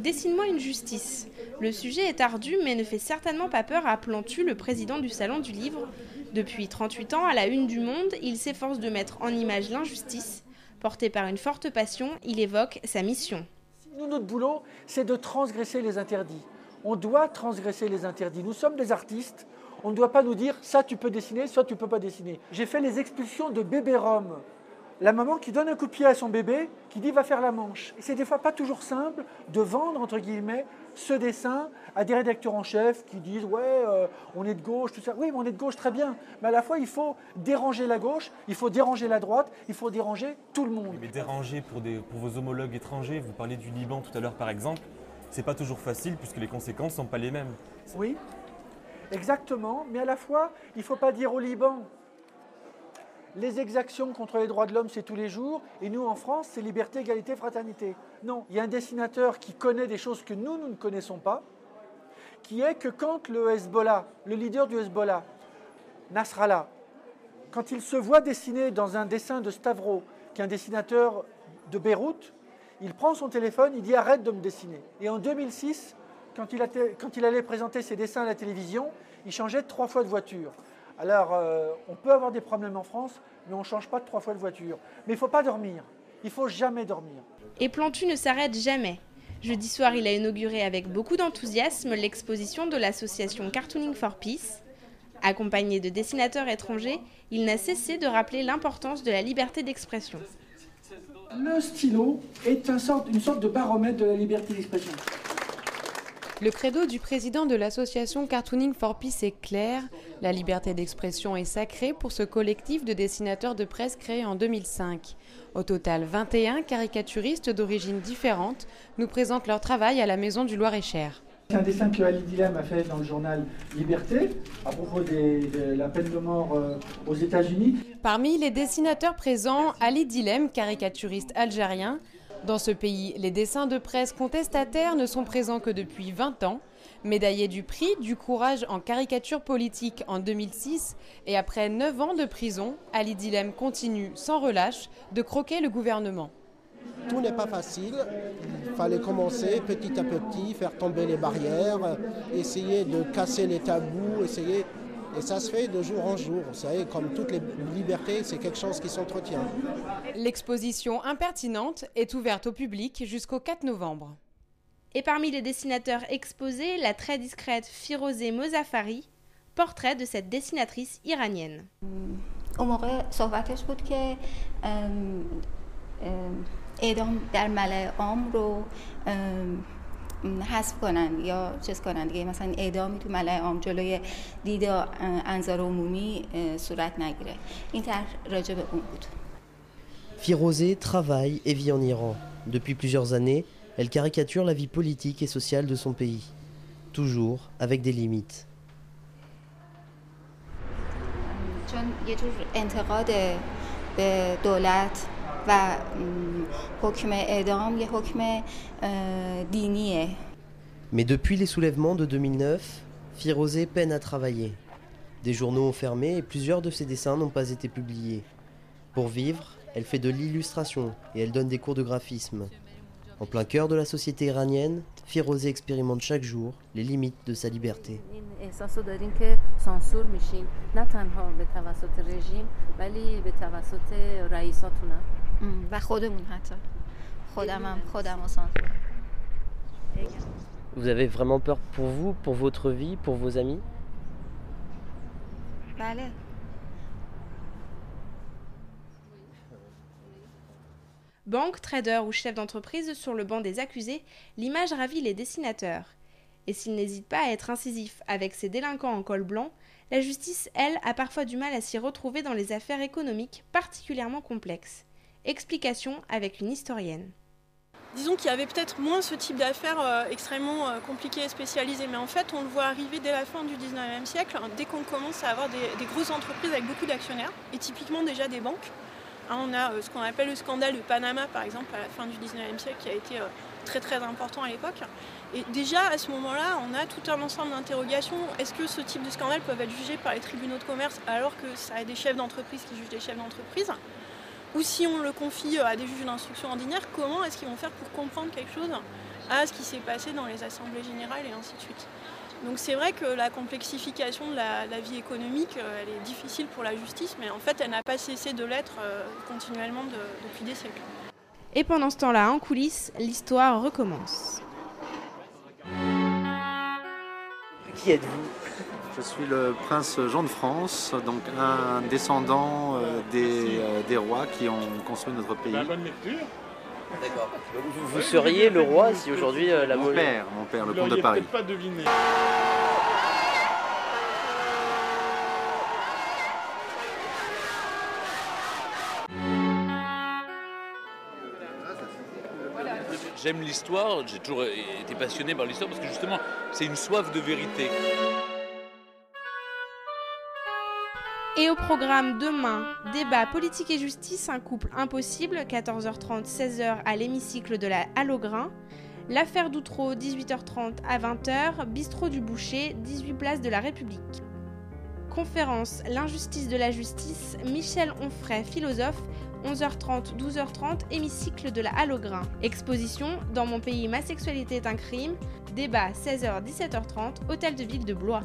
Dessine-moi une justice. Le sujet est ardu mais ne fait certainement pas peur à Plantu, le président du Salon du Livre. Depuis 38 ans, à la une du Monde, il s'efforce de mettre en image l'injustice. Porté par une forte passion, il évoque sa mission. Nous, notre boulot, c'est de transgresser les interdits. On doit transgresser les interdits. Nous sommes des artistes. On ne doit pas nous dire ça tu peux dessiner, ça tu ne peux pas dessiner. J'ai fait les expulsions de bébé Rome. La maman qui donne un coup de pied à son bébé, qui dit va faire la manche. Et c'est des fois pas toujours simple de vendre, entre guillemets, ce dessin à des rédacteurs en chef qui disent ouais, on est de gauche, tout ça. Oui, mais on est de gauche, très bien. Mais à la fois, il faut déranger la gauche, il faut déranger la droite, il faut déranger tout le monde. Mais déranger pour vos homologues étrangers, vous parlez du Liban tout à l'heure par exemple, c'est pas toujours facile puisque les conséquences ne sont pas les mêmes. Oui, exactement. Mais à la fois, il ne faut pas dire au Liban les exactions contre les droits de l'homme, c'est tous les jours, et nous, en France, c'est liberté, égalité, fraternité. Non, il y a un dessinateur qui connaît des choses que nous ne connaissons pas, qui est que quand le Hezbollah, le leader du Hezbollah, Nasrallah, quand il se voit dessiner dans un dessin de Stavro, qui est un dessinateur de Beyrouth, il prend son téléphone, il dit « arrête de me dessiner ». Et en 2006, quand il allait présenter ses dessins à la télévision, il changeait 3 fois de voiture. Alors, on peut avoir des problèmes en France, mais on ne change pas de 3 fois de voiture. Mais il ne faut pas dormir. Il ne faut jamais dormir. Et Plantu ne s'arrête jamais. Jeudi soir, il a inauguré avec beaucoup d'enthousiasme l'exposition de l'association Cartooning for Peace. Accompagné de dessinateurs étrangers, il n'a cessé de rappeler l'importance de la liberté d'expression. Le stylo est une sorte de baromètre de la liberté d'expression. Le credo du président de l'association Cartooning for Peace est clair. La liberté d'expression est sacrée pour ce collectif de dessinateurs de presse créé en 2005. Au total, 21 caricaturistes d'origines différentes nous présentent leur travail à la Maison du Loir-et-Cher. C'est un dessin que Ali Dilem a fait dans le journal Liberté à propos de la peine de mort aux États-Unis. Parmi les dessinateurs présents, Ali Dilem, caricaturiste algérien. Dans ce pays, les dessins de presse contestataires ne sont présents que depuis 20 ans. Médaillé du prix du courage en caricature politique en 2006 et après 9 ans de prison, Ali Dilem continue sans relâche de croquer le gouvernement. Tout n'est pas facile, il fallait commencer petit à petit, faire tomber les barrières, essayer de casser les tabous, et ça se fait de jour en jour. Vous savez, comme toutes les libertés, c'est quelque chose qui s'entretient. L'exposition Impertinente est ouverte au public jusqu'au 4 novembre. Et parmi les dessinateurs exposés, la très discrète Firozeh Mozafari, portrait de cette dessinatrice iranienne. اعدام در ملأ عام رو حذف کنن یا چیز کنن دیگه مثلا اعدامی تو ملأ عام جلوی دید انظار عمومی صورت نگیره این طرح راجع به اون بود. Firozeh travaille et vit en Iran. Depuis plusieurs années, elle caricature la vie politique et sociale de son pays, toujours avec des limites. چون یه جور انتقاد به دولت و حکم اعدام یه حکم دینیه. Mais depuis les soulèvements de 2009, Firozeh peine à travailler. Des journaux ont fermé et plusieurs de ses dessins n'ont pas été publiés. Pour vivre, elle fait de l'illustration et elle donne des cours de graphisme. En plein cœur de la société iranienne, Firozeh expérimente chaque jour les limites de sa liberté. Vous avez vraiment peur pour vous, pour votre vie, pour vos amis? بله. Banque, trader ou chef d'entreprise sur le banc des accusés, l'image ravit les dessinateurs. Et s'ils n'hésitent pas à être incisifs avec ces délinquants en col blanc, la justice, elle, a parfois du mal à s'y retrouver dans les affaires économiques particulièrement complexes. Explication avec une historienne. Disons qu'il y avait peut-être moins ce type d'affaires extrêmement compliquées et spécialisées, mais en fait on le voit arriver dès la fin du 19e siècle, dès qu'on commence à avoir des grosses entreprises avec beaucoup d'actionnaires, et typiquement déjà des banques. On a ce qu'on appelle le scandale de Panama par exemple à la fin du 19e siècle qui a été très très important à l'époque. Et déjà à ce moment-là, on a tout un ensemble d'interrogations. Est-ce que ce type de scandales peuvent être jugés par les tribunaux de commerce alors que ça a des chefs d'entreprise qui jugent des chefs d'entreprise? Ou si on le confie à des juges d'instruction ordinaire, comment est-ce qu'ils vont faire pour comprendre quelque chose à ce qui s'est passé dans les assemblées générales et ainsi de suite. Donc c'est vrai que la complexification de la vie économique, elle est difficile pour la justice, mais en fait elle n'a pas cessé de l'être continuellement depuis des siècles. Et pendant ce temps-là, en coulisses, l'histoire recommence. Qui êtes-vous ? Je suis le prince Jean de France, donc un descendant des rois qui ont construit notre pays. D'accord. Vous seriez le roi si aujourd'hui la Mon père, le comte de Paris. Pas deviné. J'aime l'histoire, j'ai toujours été passionné par l'histoire parce que justement c'est une soif de vérité. Et au programme demain, débat politique et justice, un couple impossible, 14h30, 16h à l'hémicycle de la Halle-au-Grain. L'affaire d'Outreau, 18h30 à 20h, bistrot du Boucher, 18 place de la République. Conférence L'injustice de la justice, Michel Onfray, philosophe, 11h30, 12h30, hémicycle de la Halle-au-Grain. Exposition Dans mon pays, ma sexualité est un crime. Débat 16h, 17h30, hôtel de ville de Blois.